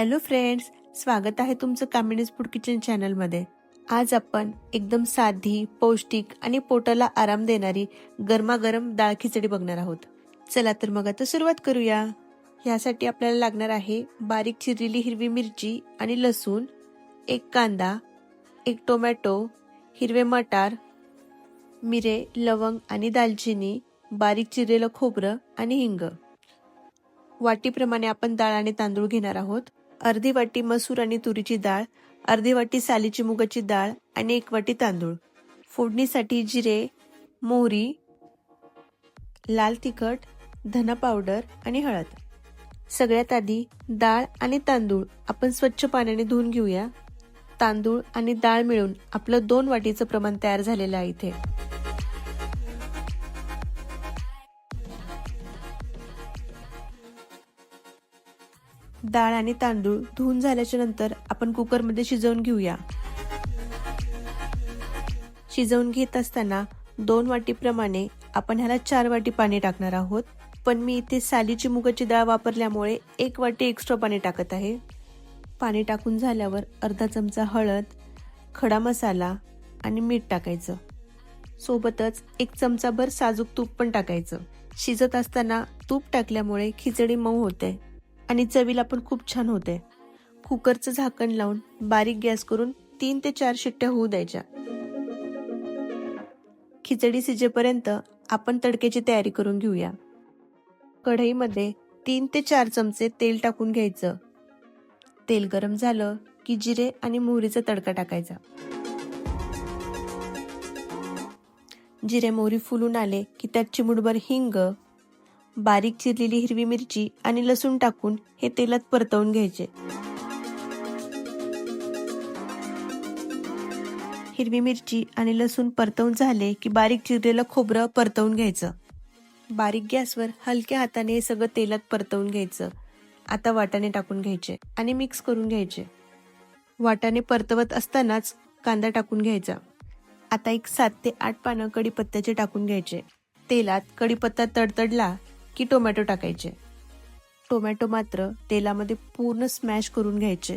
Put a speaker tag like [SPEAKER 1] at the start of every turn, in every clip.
[SPEAKER 1] Hello friends, स्वागत आहे तुमचं कामिनीज फूड किचन चॅनलमध्ये। आज आपण एकदम साधी, पौष्टिक आणि पोटाला आराम देणारी गरमागरम डाळ खिचडी बघणार आहोत। चला तर मग आता सुरुवात करूया। यासाठी आपल्याला लागणार आहे बारीक चिरलेली हिरवी मिरची आणि लसूण, एक कांदा, एक टोमॅटो, हिरवे मटार, मिरे, लवंग आणि दालचिनी, बारीक चिरलेलं खोबरं आणि हिंग। वाटीप्रमाणे आपण डाळ आणि तांदूळ घेणार आहोत। अर्धी वाटी मसूर आणि तुरीची डाळ, अर्धी वाटी सालीची मुगाची डाळ आणि एक वाटी तांदूळ। फोडणीसाठी जिरे, मोहरी, लाल तिखट, धना पावडर आणि हळद। सगळ्यात आधी डाळ आणि तांदूळ आपण स्वच्छ पाण्याने धुवून घेऊया। तांदूळ आणि डाळ मिळून आपलं 2 वाटीचं प्रमाण तयार झालेलं आहे इथे। डाळ आणि तांदूळ धुवून झाल्याच्या नंतर आपण कुकरमध्ये शिजवून घेऊया। शिजवून घेत असताना 2 वाटीप्रमाणे आपण ह्याला 4 वाटी पाणी टाकणार आहोत, पण मी इथे सालीची मुगाची डाळ वापरल्यामुळे 1 वाटी एक्स्ट्रा पाणी टाकत आहे। पाणी टाकून झाल्यावर अर्धा चमचा हळद, खडा मसाला आणि मीठ टाकायचं। सोबतच 1 चमचाभर साजूक तूप पण टाकायचं। शिजत असताना तूप टाकल्यामुळे खिचडी मऊ होते आणि चवीला पण खूप छान होते। कुकरचं झाकण लावून बारीक गॅस करून 3 ते 4 शिट्ट्या होऊ द्यायच्या। खिचडी शिजेपर्यंत आपण तडक्याची तयारी करून घेऊया। कढईमध्ये 3 ते 4 चमचे तेल टाकून घ्यायचं। तेल गरम झालं की जिरे आणि मोहरीचा तडका टाकायचा। जिरे मोहरी फुलून आले की त्यात चिमूटभर हिंग, बारीक चिरलेली हिरवी मिरची आणि लसूण टाकून हे तेलात परतवून घ्यायचे। हिरवी मिरची आणि लसूण परतवून झाले की बारीक चिरलेलं खोबरं परतवून घ्यायचं। बारीक गॅसवर हलक्या हाताने हे सगळं तेलात परतवून घ्यायचं। आता वाटाणे टाकून घ्यायचे आणि मिक्स करून घ्यायचे। वाटाणे परतवत असतानाच कांदा टाकून घ्यायचा। आता एक 7 ते 8 पानं कढीपत्त्याचे टाकून घ्यायचे। तेलात कढीपत्ता तडतडला की टोमॅटो टाकायचे। टोमॅटो मात्र तेलामध्ये पूर्ण स्मॅश करून घ्यायचे।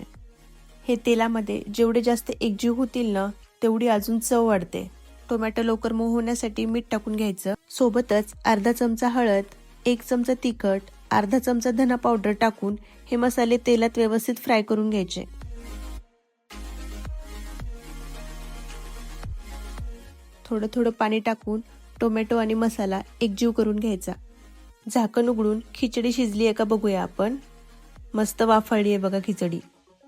[SPEAKER 1] हे तेलामध्ये जेवढे जास्त एकजीव होतील ना, तेवढी अजून चव वाढते। टोमॅटो लवकर मऊ होण्यासाठी मीठ टाकून घ्यायचं। सोबतच अर्धा चमचा हळद, 1 चमचा तिखट, अर्धा चमचा धना पावडर टाकून हे मसाले तेलात व्यवस्थित फ्राय करून घ्यायचे। थोडं थोडं पाणी टाकून टोमॅटो आणि मसाला एकजीव करून घ्यायचा। झाकण उघडून खिचडी शिजली आहे का बघूया आपण। मस्त वाफाळली आहे बघा खिचडी।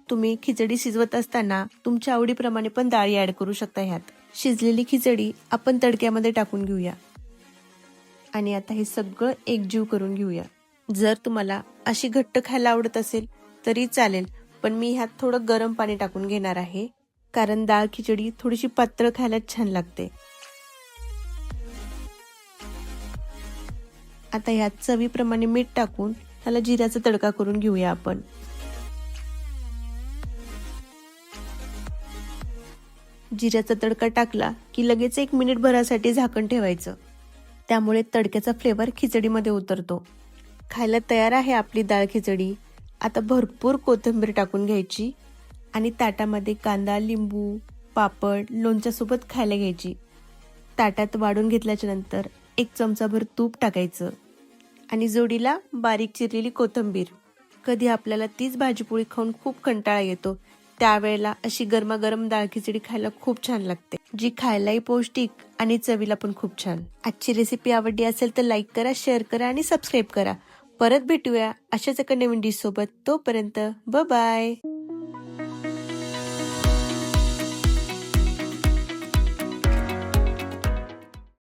[SPEAKER 1] तुम्ही खिचडी शिजवत असताना तुमच्या आवडीप्रमाणे पण डाळी ऍड करू शकता ह्यात। शिजलेली खिचडी आपण तडक्यामध्ये टाकून घेऊया आणि आता हे सगळं एकजीव करून घेऊया। जर तुम्हाला अशी घट्ट खायला आवडत असेल तरी चालेल, पण मी ह्यात थोडं गरम पाणी टाकून घेणार आहे, कारण डाळ खिचडी थोडीशी पातळ खायला छान लागते। आता ह्यात चवीप्रमाणे मीठ टाकून ह्याला जिऱ्याचा तडका करून घेऊया आपण। जिऱ्याचा तडका टाकला की लगेच 1 मिनिट भरासाठी झाकण ठेवायचं, त्यामुळे तडक्याचा फ्लेवर खिचडीमध्ये उतरतो। खायला तयार आहे आपली डाळ खिचडी। आता भरपूर कोथिंबीर टाकून घ्यायची आणि ताटामध्ये कांदा, लिंबू, पापड, लोणच्यासोबत खायला घ्यायची। ताटात वाढून घेतल्याच्या नंतर 1 चमचाभर तूप टाकायचं आणि जोडीला बारीक चिरलेली कोथिंबीर। कधी आपल्याला तीच भाजीपोळी खाऊन खूप कंटाळा येतो, त्यावेळेला अशी गरमागरम डाळ खिचडी खायला खूप छान लागते, जी खायलाही पौष्टिक आणि चवीला पण खूप छान। आजची रेसिपी आवडली असेल तर लाईक करा, शेअर करा आणि सबस्क्राईब करा। परत भेटूया अशाच एका नवीन डिश सोबत। तोपर्यंत बाय बाय।